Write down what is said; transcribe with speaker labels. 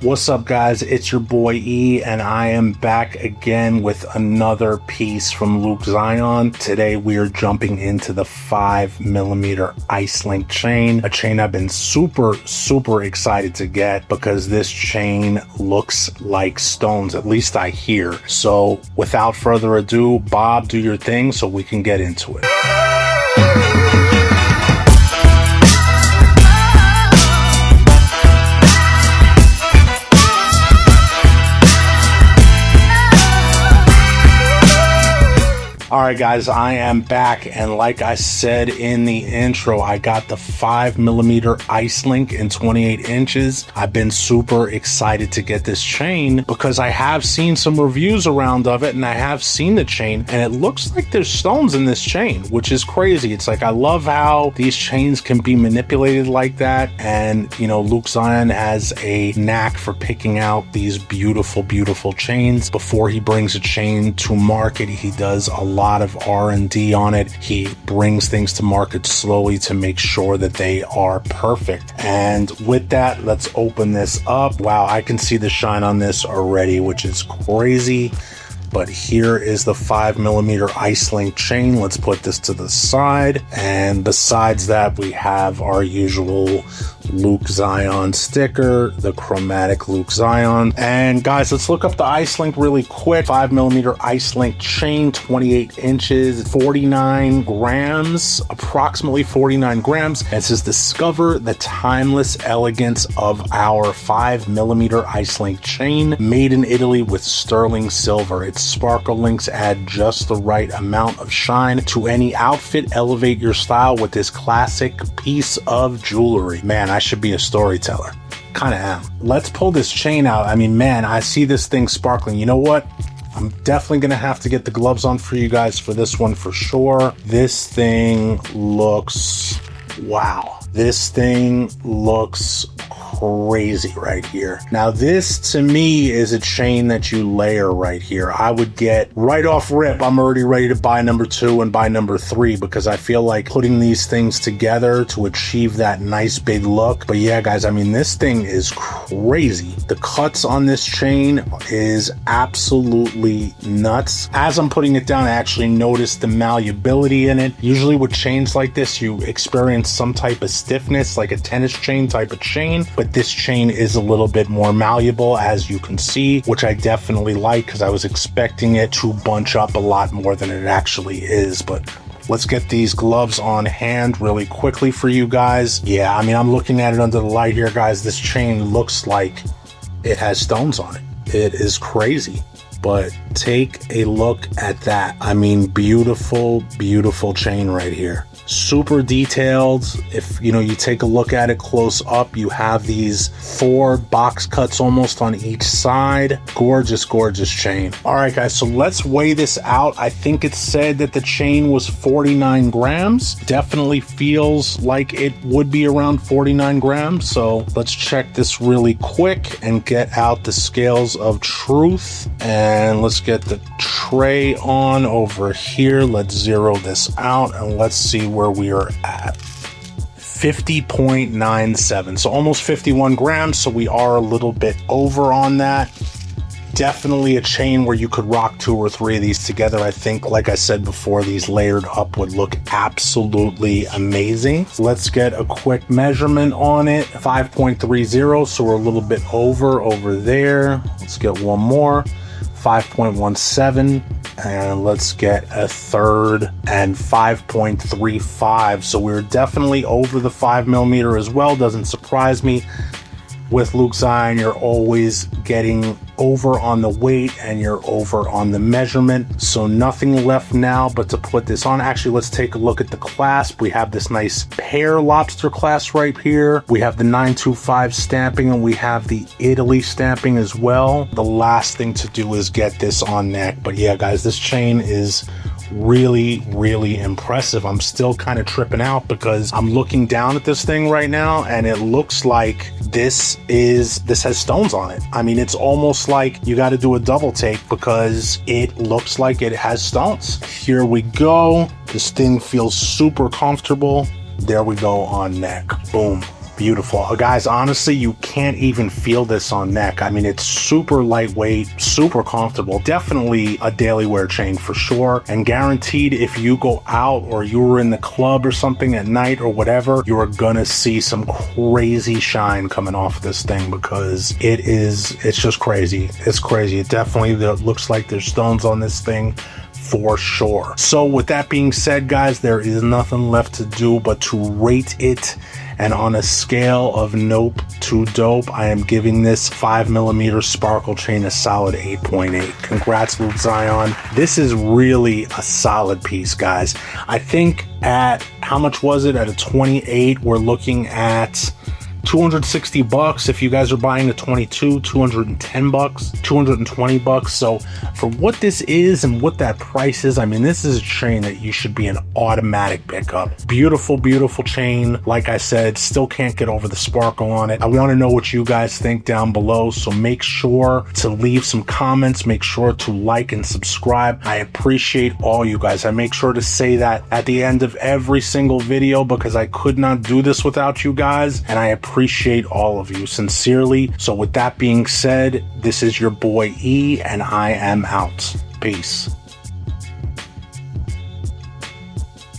Speaker 1: What's up, guys? It's your boy E, and I am back again with another piece from lukezion. Today we are jumping into the 5mm ice link chain, a chain I've been super excited to get because this chain looks like stones, at least I hear. So without further ado, Bob, do your thing so we can get into it. Alright guys, I am back, and like I said in the intro, I got the 5mm ice link in 28 inches. I've been super excited to get this chain because I have seen some reviews around of it, and I have seen the chain, and it looks like there's stones in this chain, which is crazy. It's like, I love how these chains can be manipulated like that, and you know, lukezion has a knack for picking out these beautiful chains. Before he brings a chain to market, he does a lot of R&D on it. He brings things to market slowly to make sure that they are perfect. And with that, let's open this up. Wow, I can see the shine on this already, which is crazy. But here is the 5mm ice link chain. Let's put this to the side. And besides that, we have our usual lukezion sticker, the chromatic lukezion. And guys, let's look up the ice link really quick. 5mm ice link chain, 28 inches, 49 grams, approximately 49 grams. And it says, discover the timeless elegance of our 5mm ice link chain, made in Italy with sterling silver. Its sparkle links add just the right amount of shine to any outfit. Elevate your style with this classic piece of jewelry. Man, I should be a storyteller. Kind of am. Let's pull this chain out. I mean, man, I see this thing sparkling. You know what? I'm definitely going to have to get the gloves on for you guys for this one for sure. This thing looks... wow. This thing looks crazy right here. Now this to me is a chain that you layer right here. I would get right off rip, I'm already ready to buy number 2 and buy number 3 because I feel like putting these things together to achieve that nice big look. But yeah guys, I mean, this thing is crazy. The cuts on this chain is absolutely nuts. As I'm putting it down, I actually noticed the malleability in it. Usually with chains like this, you experience some type of stiffness, like a tennis chain type of chain, but this chain is a little bit more malleable, as you can see, which I definitely like because I was expecting it to bunch up a lot more than it actually is. But let's get these gloves on hand really quickly for you guys. Yeah, I mean, I'm looking at it under the light here, guys. This chain looks like it has stones on it. It is crazy. But take a look at that. I mean, beautiful chain right here. Super detailed. If you know, you take a look at it close up, you have these 4 box cuts almost on each side. Gorgeous chain. All right guys, so let's weigh this out. I think it said that the chain was 49 grams. Definitely feels like it would be around 49 grams. So let's check this really quick and get out the scales of truth. And let's get the tray on over here. Let's zero this out and let's see where we are at. 50.97, so almost 51 grams. So we are a little bit over on that. Definitely a chain where you could rock 2 or 3 of these together. I think, like I said before, these layered up would look absolutely amazing. Let's get a quick measurement on it. 5.30, so we're a little bit over there. Let's get one more. 5.17, and let's get a third, and 5.35. So we're definitely over the 5mm as well. Doesn't surprise me. With lukezion, you're always getting over on the weight and you're over on the measurement. So nothing left now but to put this on. Actually, let's take a look at the clasp. We have this nice pear lobster clasp right here. We have the 925 stamping, and we have the Italy stamping as well. The last thing to do is get this on neck. But yeah guys, this chain is really impressive. I'm still kind of tripping out because I'm looking down at this thing right now and it looks like this has stones on it. I mean, it's almost like you got to do a double take because it looks like it has stones. Here we go. This thing feels super comfortable. There we go on neck. Boom. Beautiful. Guys, honestly, you can't even feel this on neck. I mean, it's super lightweight, super comfortable. Definitely a daily wear chain for sure. And guaranteed, if you go out or you were in the club or something at night or whatever, you are gonna see some crazy shine coming off this thing, because it's just crazy. It's crazy. It definitely looks like there's stones on this thing for sure. So with that being said, guys, there is nothing left to do but to rate it. And on a scale of nope to dope, I am giving this 5mm sparkle chain a solid 8.8. Congrats, lukezion. This is really a solid piece, guys. I think at, how much was it? At a 28, we're looking at $260. If you guys are buying a 22, $210, $220. So for what this is and what that price is, I mean, this is a chain that you should be an automatic pickup. Beautiful, beautiful chain. Like I said, still can't get over the sparkle on it. I want to know what you guys think down below, so make sure to leave some comments. Make sure to like and subscribe. I appreciate all you guys. I make sure to say that at the end of every single video, because I could not do this without you guys, and I appreciate all of you sincerely. So with that being said, this is your boy E, and I am out. Peace.